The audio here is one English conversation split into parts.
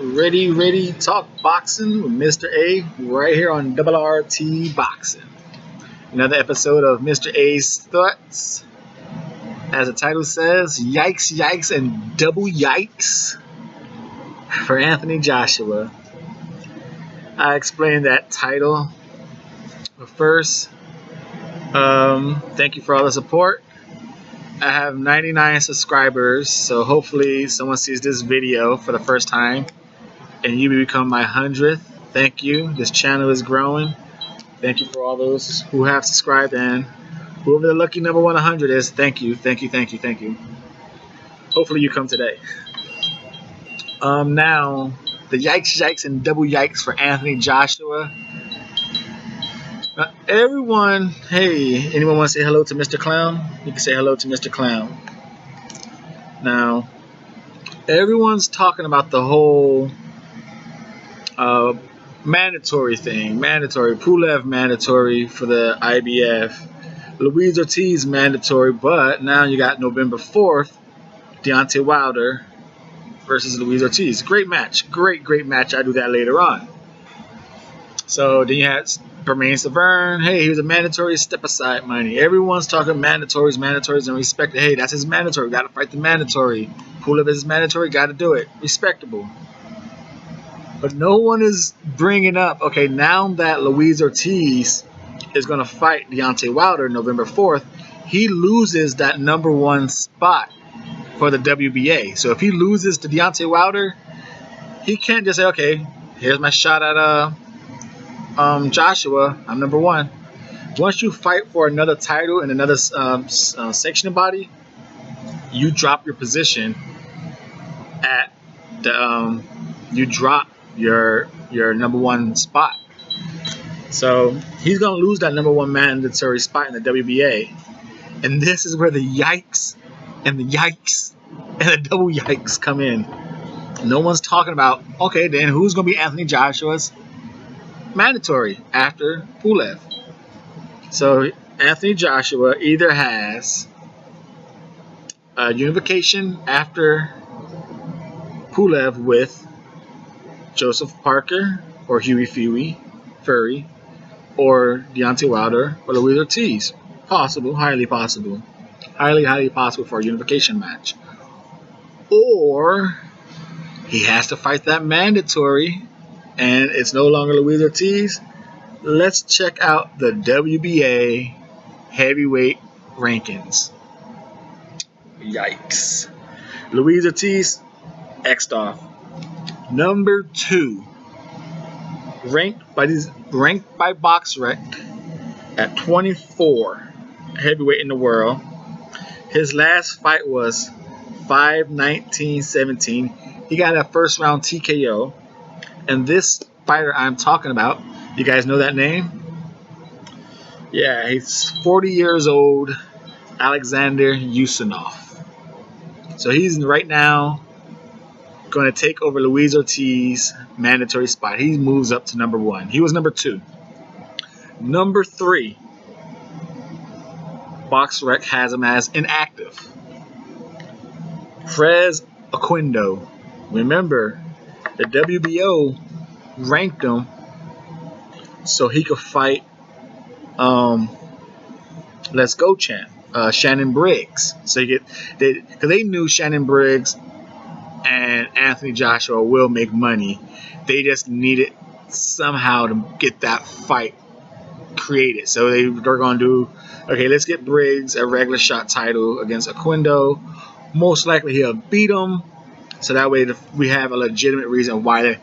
Ready, talk boxing with Mr. A right here on RRT Boxing. Another episode of Mr. A's Thoughts. As the title says, yikes, and double yikes for Anthony Joshua. I explained that title. But first, thank you for all the support. I have 99 subscribers, so hopefully someone sees this video for the first time and you become my 100th. Thank you. This channel is growing. Thank you for all those who have subscribed, and whoever the lucky number 100 is, thank you. Hopefully you come today. Now, the yikes, and double yikes for Anthony Joshua. Everyone, hey, anyone want to say hello to Mr. Clown? You can say hello to Mr. Clown. Now, everyone's talking about the whole mandatory thing. Pulev mandatory for the IBF. Luis Ortiz mandatory, but now you got November 4th, Deontay Wilder versus Luis Ortiz. Great match. Great match. I'll do that later on. So then you had Bermain Severn. Hey, he was a mandatory, step aside money. Everyone's talking mandatories, and respect it. Hey, that's his mandatory. Got to fight the mandatory. Pulev is his mandatory. Got to do it. Respectable. But no one is bringing up, okay, now that Luis Ortiz is going to fight Deontay Wilder November 4th, he loses that number one spot for the WBA. So if he loses to Deontay Wilder, he can't just say, okay, here's my shot at Joshua, I'm number one. Once you fight for another title in another sanctioning body, you drop your position at the you drop your number one spot. So he's gonna lose that number one mandatory spot in the WBA, and this is where the yikes and the double yikes come in. No one's talking about, okay, then who's gonna be Anthony Joshua's mandatory after Pulev? So Anthony Joshua either has a unification after Pulev with Joseph Parker or Huey Fury, or Deontay Wilder or Luis Ortiz. Possible, highly possible for a unification match. Or he has to fight that mandatory, and it's no longer Luis Ortiz. Let's check out the WBA heavyweight rankings. Yikes. Luis Ortiz, X'd off. Number 2, ranked by BoxRec at 24 heavyweight in the world. His last fight was 5/19/17. He got a first round TKO. And this fighter I'm talking about, you guys know that name? Yeah, he's 40 years old, Alexander Yusinov. So he's right now going to take over Luis Ortiz's mandatory spot. He moves up to number 1. He was number 2. Number 3, BoxRec has him as inactive. Frez Oquendo. Remember, the WBO ranked him so he could fight Let's Go champ Shannon Briggs. So because they knew Shannon Briggs and Anthony Joshua will make money. They just needed somehow to get that fight created. So they're going to do, okay, let's get Briggs a regular shot title against Oquendo. Most likely he'll beat him. So that way we have a legitimate reason why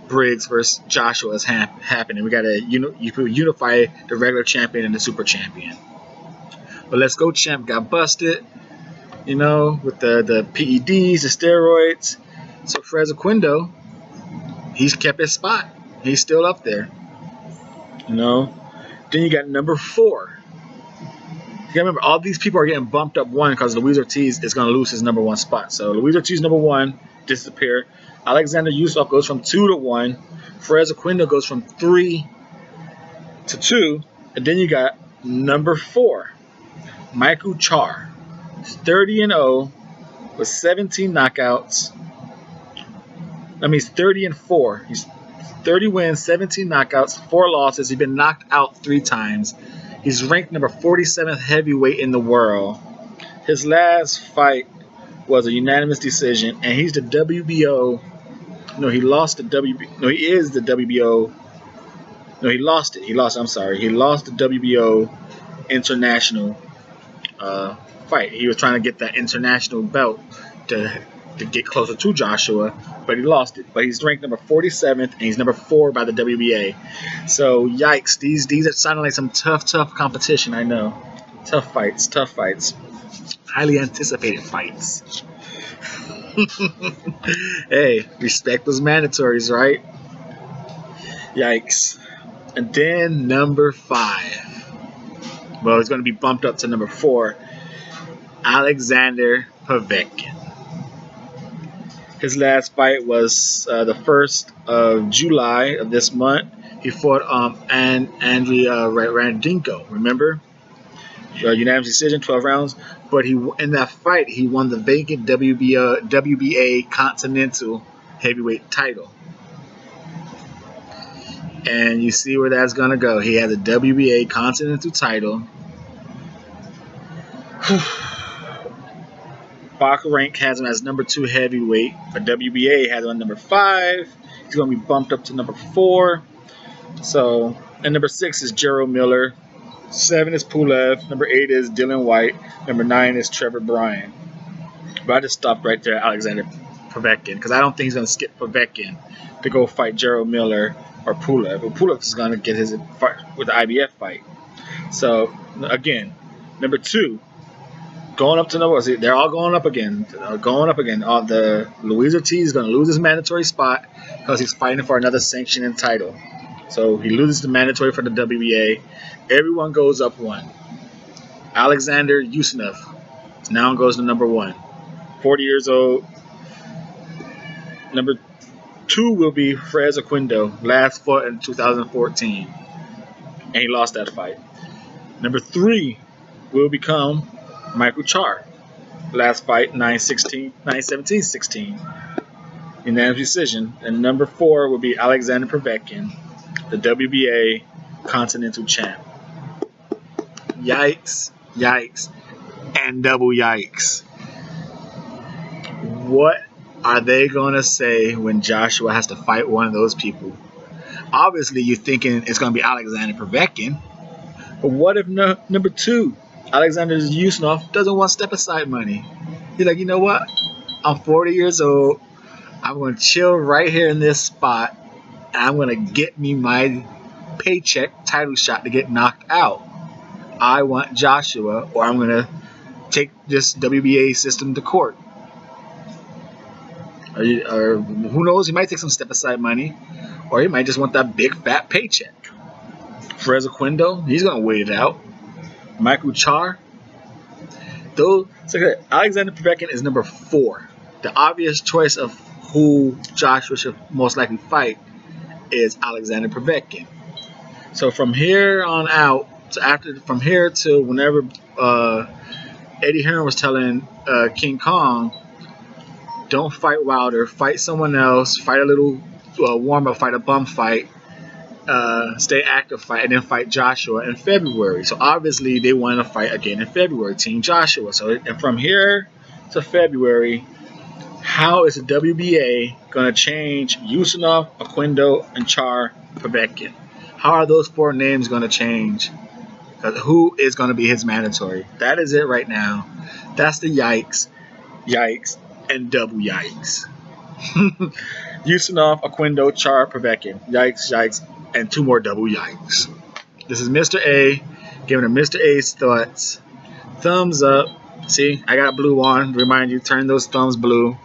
Briggs versus Joshua is happening. We got to unify the regular champion and the super champion. But Let's Go champ got busted, with the PEDs, the steroids. So Frez Oquendo, he's kept his spot. He's still up there. Then you got number 4. You gotta remember, all these people are getting bumped up 1 because Luis Ortiz is going to lose his number 1 spot. So Luis Ortiz number 1 disappear. Alexander Yusinov goes from 2 to 1. Frez Oquendo goes from 3 to 2. And then you got number 4, Michael Char. 30-0 with 17 knockouts. I mean, he's 30-4. He's 30 wins, 17 knockouts, 4 losses. He's been knocked out 3 times. He's ranked number 47th heavyweight in the world. His last fight was a unanimous decision, and he's the WBO. No, he lost the WBO. No, he is the WBO. No, he lost it. He lost. I'm sorry. He lost the WBO international fight. He was trying to get that international belt to get closer to Joshua, but he lost it. But he's ranked number 47th, and he's number 4 by the WBA. So, yikes. These are sounding like some tough competition, I know. Tough fights. Highly anticipated fights. Hey, respect those mandatories, right? Yikes. And then number 5. Well, he's going to be bumped up to number 4. Alexander Povetkin. His last fight was the 1st of July of this month. He fought Andrei Radinko, remember? Unanimous decision, 12 rounds. But in that fight, he won the vacant WBA Continental Heavyweight title. And you see where that's going to go. He has a WBA Continental title. Box rank has him as number 2 heavyweight. But WBA has him at number 5. He's going to be bumped up to number 4. So, and number 6 is Gerald Miller. 7 is Pulev. Number 8 is Dylan White. Number 9 is Trevor Bryan. But I just stopped right there at Alexander Povetkin because I don't think he's going to skip Povetkin to go fight Gerald Miller or Pulev. But Pulev is going to get his fight with the IBF fight. So, again, number 2. Going up to number, they're all going up again. The Luis Ortiz is going to lose his mandatory spot because he's fighting for another sanctioning title. So he loses the mandatory for the WBA. Everyone goes up 1. Alexander Yusnov now goes to number 1. 40 years old. Number 2 will be Frez Oquendo. Last fought in 2014. And he lost that fight. Number 3 will become Michael Char. Last fight, 9-17-16. Unanimous decision. And number 4 will be Alexander Povetkin, the WBA Continental Champ. Yikes, and double yikes. What are they going to say when Joshua has to fight one of those people? Obviously, you're thinking it's going to be Alexander Povetkin. But what if number 2, Alexander Yusnov, doesn't want step-aside money? He's like, you know what? I'm 40 years old. I'm going to chill right here in this spot. And I'm going to get me my paycheck title shot to get knocked out. I want Joshua, or I'm going to take this WBA system to court. Or who knows? He might take some step-aside money. Or he might just want that big, fat paycheck. Frez Oquendo, he's going to wait it out. Michael Char. Alexander Povetkin is number 4. The obvious choice of who Joshua should most likely fight is Alexander Povetkin. So from here on out, from here to whenever Eddie Hearn was telling King Kong, don't fight Wilder, fight someone else, fight a little warm-up fight, a bum fight, stay active fight, and then fight Joshua in February. So obviously they want to fight again in February, Team Joshua. So and from here to February, how is the WBA going to change Yusnov, Oquendo, and Char Povetkin? How are those 4 names going to change? Because who is going to be his mandatory? That is it right now. That's the yikes, and double yikes. Yusnov, Oquendo, Char, Povetkin. Yikes, and 2 more double yikes. This is Mr. A, giving a Mr. A's thoughts. Thumbs up. See, I got blue on. Remind you, turn those thumbs blue.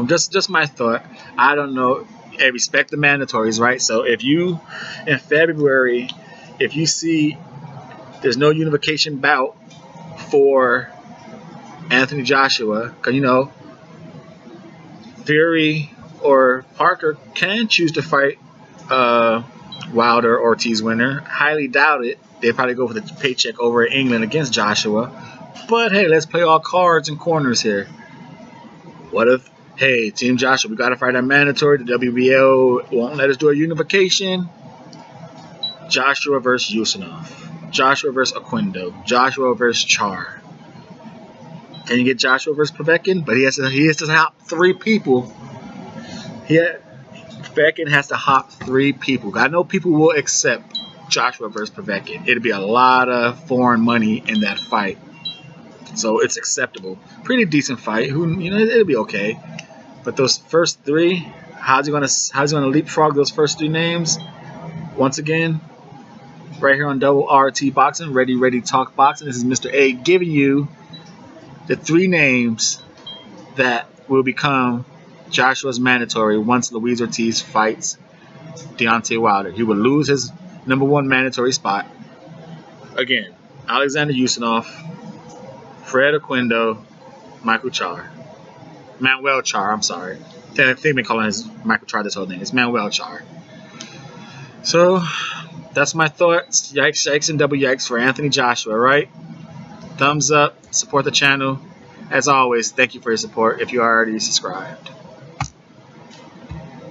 Just my thought. I don't know. I respect the mandatories, right? So if you, in February, if you see there's no unification bout for Anthony Joshua, because, you know, Fury or Parker can choose to fight Wilder or Ortiz winner. Highly doubt it. They'd probably go for the paycheck over in England against Joshua. But hey, let's play all cards and corners here. What if Hey, Team Joshua, we got to fight that mandatory. The WBO won't let us do a unification. Joshua versus Yusunov. Joshua versus Oquendo. Joshua versus Char. Can you get Joshua versus Povetkin? But he has to hop 3 people. Povetkin has to hop 3 people. I know people will accept Joshua versus Povetkin. It'll be a lot of foreign money in that fight, so it's acceptable. Pretty decent fight. It'll be okay. But those first 3, how's he gonna leapfrog those first 3 names? Once again, right here on Double RT Boxing, Ready Talk Boxing. This is Mr. A giving you the 3 names that will become Joshua's mandatory once Luis Ortiz fights Deontay Wilder. He will lose his #1 mandatory spot. Again, Alexander Yusunov, Fred Oquendo, Manuel Char, I'm sorry. I think they've been calling his Michael Char this whole thing. It's Manuel Char. So, that's my thoughts. Yikes, yikes, and double yikes for Anthony Joshua, right? Thumbs up, support the channel. As always, thank you for your support if you already subscribed.